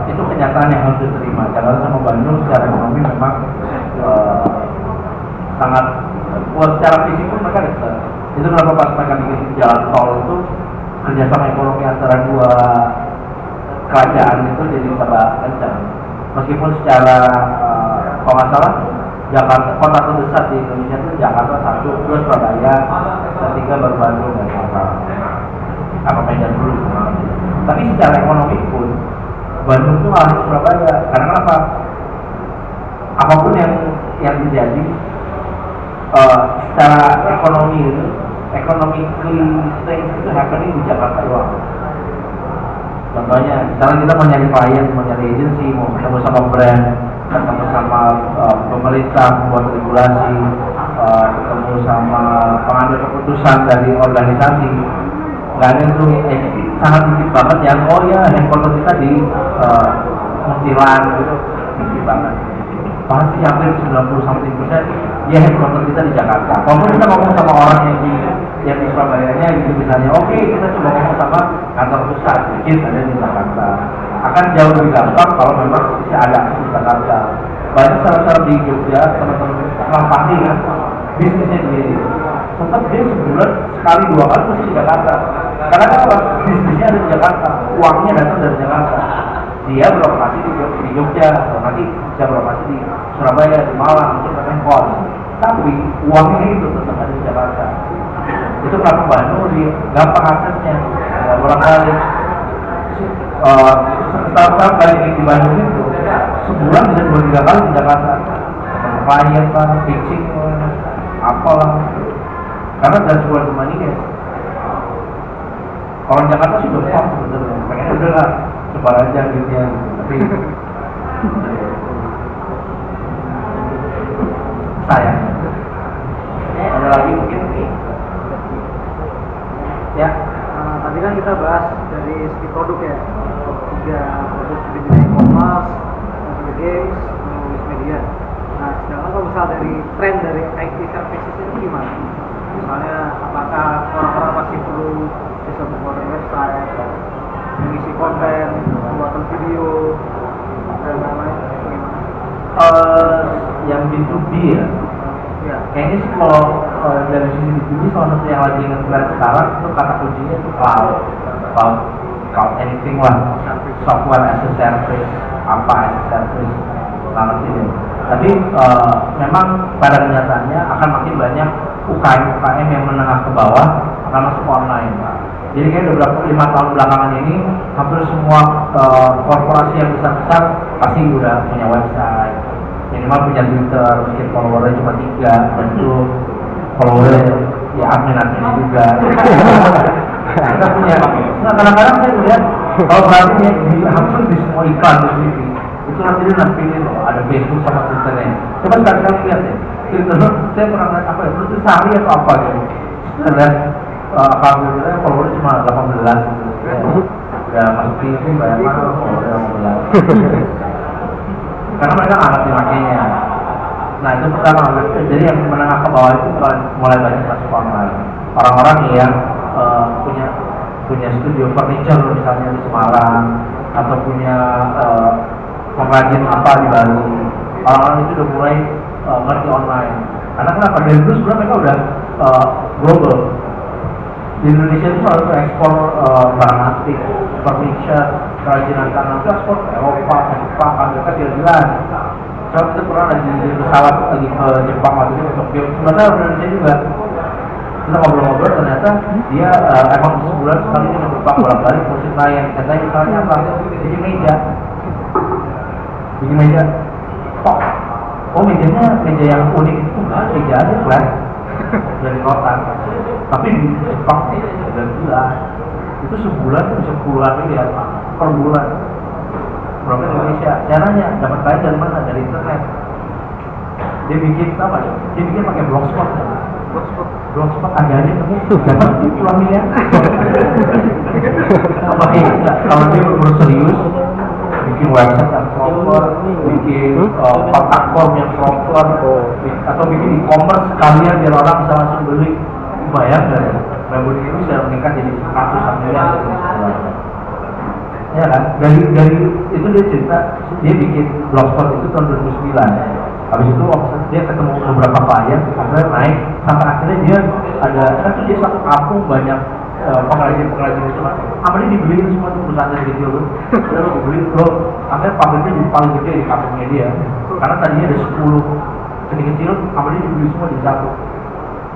itu kenyataan yang harus diterima. Jakarta sama Bandung secara ekonomi memang sangat secara fisik pun mereka dekat. Itu kenapa pas mereka bikin jalan tol itu kerjasama ekonomi antara dua kerajaan itu jadi tambah kencang. Meskipun secara kalau nggak salah Jakarta, kota terbesar di Indonesia itu Jakarta satu, terus Surabaya, ketiga baru Bandung dan Jakarta. Apa Medan dulu. Tapi secara ekonomi pun Bandung itu harus Surabaya. Karena apa? Apapun yang terjadi secara ekonomi itu, economic things itu happening di Jakarta doang. Contohnya, misalnya kita mau nyari klien, mau nyari agensi, mau ketemu sama brand, ketemu sama pemerintah, membuat regulasi, ketemu sama pengambil keputusan dari organisasi, nggak ada itu sangat dikit banget yang oh ya headquarter kita di Muntilan gitu, dikit banget. Pasti hampir 90% ya headquarter kita di Jakarta. Kalau kita ngomong sama orang yang di Surabaya-nya gitu misalnya, oke, kita coba ngomong sama kantor pusat, which ada di Jakarta. Akan jauh lebih gampang kalau memang bisa ada di Jakarta. Banyak salah-salah di Jogja, teman-teman orang pasti kan, bisnisnya sendiri. Tetap dia sebulan sekali dua kali mesti di Jakarta. Karena apa? Bisnisnya ada di Jakarta, uangnya datang dari Jakarta. Dia beroperasi di Jogja, nanti bisa beroperasi di Surabaya, di Malang, mungkin bahkan kos. Tapi uangnya itu tetap ada di Jakarta. Itu kenapa Bandung gampang aksesnya, barangkali startup kayak di Bandung itu sebulan bisa 2-3 kali di Jakarta, klien lah, pitching lah, apalah, karena dari sebuah money ya. Kalau Jakarta sih udah pop sebetulnya, pengen udah lah sebar aja duitnya, tapi sayang. Ada lagi mungkin nih? Ya. Tadi kan kita bahas dari segi produk ya, 3 produk di bidang e-commerce, games, news media. Nah, sedangkan kalau misal dari tren dari IT services itu gimana? Misalnya, apakah orang-orang masih perlu bisa membuat website, mengisi konten, pembuatan video, dan lain-lain? Yang B2B ya? Ya. Kayaknya sih kalau dari sisi B2B salah satu yang lagi nge-trend sekarang itu kata kuncinya itu cloud anything lah, software as a service, apa as a service, nggak ngerti deh. Tapi memang pada kenyataannya akan makin banyak UKM yang menengah ke bawah akan masuk online. Jadi kayak beberapa 5 tahun belakangan ini hampir semua korporasi yang besar-besar pasti udah punya website, minimal punya Twitter, mungkin followernya cuma 3 dan itu followernya ya admin juga. Kita punya. Nah kadang-kadang saya melihat kalau berarti hampir di semua iklan di TV itu nanti dia nampilin loh ada Facebook sama Twitternya. Coba sekali-kali lihat ya Twitter, saya pernah lihat apa ya, itu sehari atau apa gitu. Saya lihat akun followernya cuma 18 gitu. Udah masuk TV banyak banget followernya 18. Karena mereka nggak ngerti makainya. Nah itu pertama, jadi yang menengah ke bawah itu mulai banyak masuk online. Orang-orang yang punya studio furniture misalnya di Semarang atau punya pengrajin apa di Bali, orang-orang itu udah mulai ngerti online. Karena kenapa? Dari dulu sebenarnya mereka udah global. Di Indonesia itu harus ekspor barang antik, furniture, kerajinan tangan itu ekspor ke Eropa, ke Jepang, Amerika, jalan-jalan. Saya itu pernah lagi di pesawat lagi ke Jepang waktu itu Tokyo. Sebenarnya Indonesia juga. Kita ngobrol-ngobrol ternyata dia emang sebulan sekali ini Jepang bolak-balik musik klien. Katanya misalnya apa? Bikin meja. Oh meja yang unik itu enggak, meja aja flat dari kotak. Tapi di Jepang udah gila. Itu sebulan bisa puluhan miliar per bulan. Berapa di Indonesia? Caranya dapat klien dari mana? Dari internet. Dia bikin apa ya? Dia bikin pakai blogspot. Blogspot agaknya tuh dapat puluhan miliar. Apa kalau dia berburu serius, bikin website yang proper, bikin platform yang proper, atau bikin e-commerce sekalian biar orang bisa langsung beli. Bayar dari revenue ini bisa meningkat jadi ratusan miliar. Ya kan, dari itu dia cerita, dia bikin blogspot itu tahun 2009. Habis itu dia ketemu beberapa klien, akhirnya naik sampai akhirnya dia ada, kan tuh dia satu kampung banyak pengrajin itu kan, apa dia dibeliin semua tuh perusahaan dari kecil tuh, lalu dibeli loh, akhirnya pabriknya jadi paling gede di kampungnya dia, karena tadinya ada 10 kecil-kecil, apa dia dibeli semua di satu.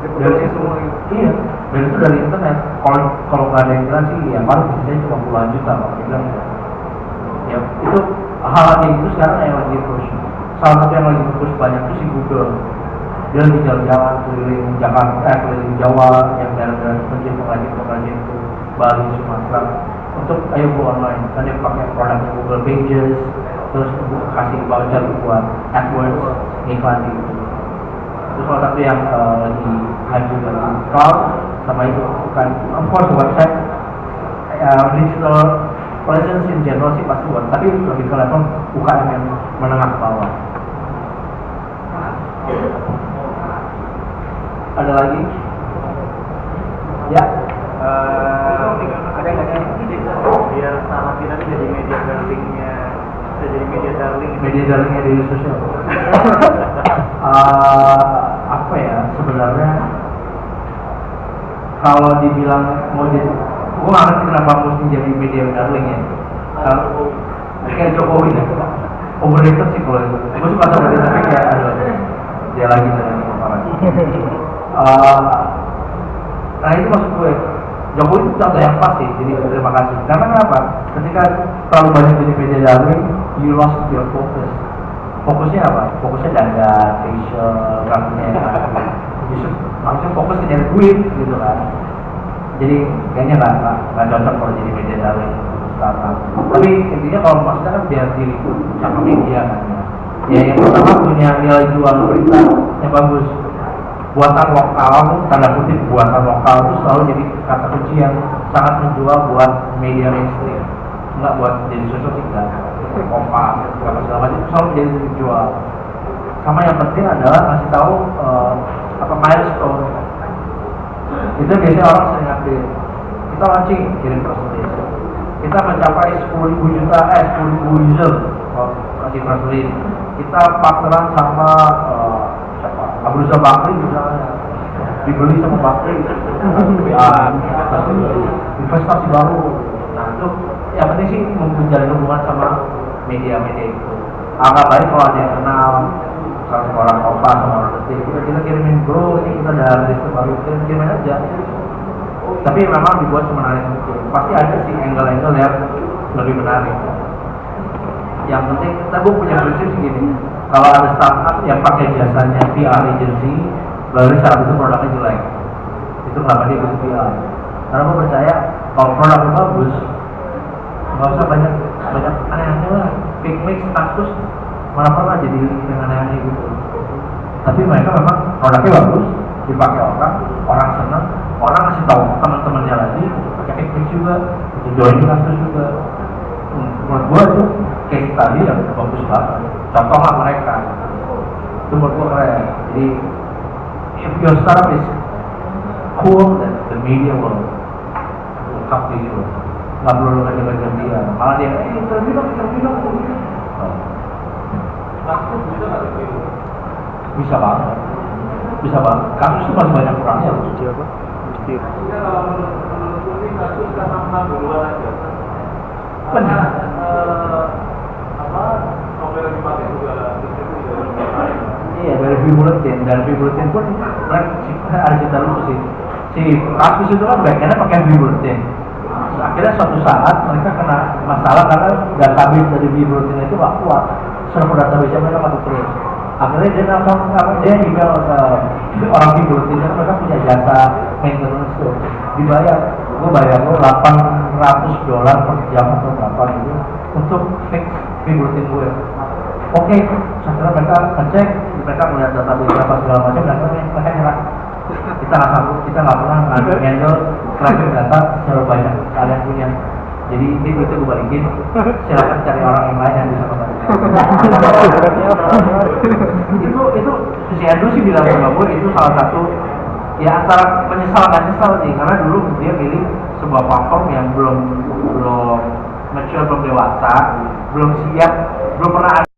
Dari semua gitu. Iya, dan itu dari internet. Kalau nggak ada internet sih, ya paling bisnisnya cuma puluhan juta, kalau dia bilang. Ya itu hal yang itu sekarang yang lagi push. Salah satu yang lagi push banyak itu si Google. Dia lagi jalan-jalan keliling Jakarta, keliling Jawa, yang daerah-daerah pengrajin itu Bali, Sumatera. Untuk ayo go online, kan dia pakai produknya Google Pages, terus kasih voucher buat AdWords, iklan gitu. Itu salah satu yang lagi hype juga. Cloud sama itu bukan, of course website, digital presence in general sih pasti buat, tapi lebih ke level UKM yang menengah ke bawah. Ada lagi? Ya. Ada nggak biar sama kita jadi media darlingnya, jadi media darlingnya di sosial. Apa ya sebenarnya kalau dibilang mau jadi, gue nggak ngerti kenapa mesti jadi media darling ya. Kalau kayak Jokowi ya, overrated sih kalau itu. Gue suka sama dia tapi kayak aduh, dia lagi orang. Nah itu maksud gue, Jokowi itu contoh yang pas sih. Jadi terima kasih. Karena kenapa? Ketika terlalu banyak jadi media darling, you lost your focus. Fokusnya apa? Fokusnya dandan, facial, rambutnya justru harusnya fokus ke nyari duit gitu kan. Jadi kayaknya nggak cocok kalau jadi media darling startup. Tapi intinya kalau maksudnya kan biar diri itu sama media kan. Ya yang pertama punya nilai jual berita yang bagus. Buatan lokal, tanda kutip buatan lokal itu selalu jadi kata kunci yang sangat menjual buat media mainstream. Enggak buat jadi sosok tidak. Kompas, segala macam itu selalu jadi dijual. Sama yang penting adalah ngasih tahu apa milestone. Itu biasanya orang sering update. Kita launching, kirim press release. Kita mencapai 10.000 juta, 10.000 user, kasih press release. Kita partneran sama siapa? Abu Rizal Bakri misalnya, dibeli sama Bakri. Investasi baru. Nah itu yang penting sih menjalin hubungan sama media-media itu. Agak baik kalau ada yang kenal, misalnya orang Kompas sama orang Detik, kita kirimin bro, ini kita ada list baru, kirimin aja. Tapi memang dibuat semenarik mungkin. Pasti ada sih angle-angle yang lebih menarik. Yang penting kita punya prinsip segini. Kalau ada startup yang pakai jasanya PR agency, baru saat itu produknya jelek. Itu kenapa dia butuh PR. Karena gue percaya kalau produknya bagus, nggak usah banyak aneh-aneh lah, mix status mana jadi yang aneh-aneh gitu. Tapi mereka memang produknya bagus, dipakai orang senang, orang ngasih tahu teman-temannya lagi, pakai mix juga, join status juga. Menurut gua itu case tadi yang bagus banget, contoh lah mereka. Itu menurut gua keren. Jadi if your startup is cool, then the media will come to you. Nggak perlu ngejar-ngejar dia, malah dia interview dong. Bisa banget. Kasus itu masih banyak kurangnya loh. Siapa? Benar. Iya, dari V-Bulletin pun ada cerita lucu sih. Si kasus itu kan backendnya pakai V-Bulletin. Akhirnya suatu saat mereka kena masalah karena database dari V-Bulletin itu nggak kuat. Server database mereka mati terus. Akhirnya dia email ke orang V-Bulletin, karena mereka punya jasa maintenance tuh. Dibayar, gue bayar lo $800 per jam atau berapa gitu untuk fix V-Bulletin gue. Oke, setelah mereka ngecek, mereka melihat database apa segala macam, dan mereka nyerah. Kita nggak pernah handle traffic data secara banyak kalian punya. Jadi itu gue balikin, silakan cari orang yang lain yang bisa membantu. itu si Andrew sih bilang sama gue, itu salah satu ya antara menyesal nggak nyesal sih, karena dulu dia pilih sebuah platform yang belum mature, belum dewasa, belum siap, belum pernah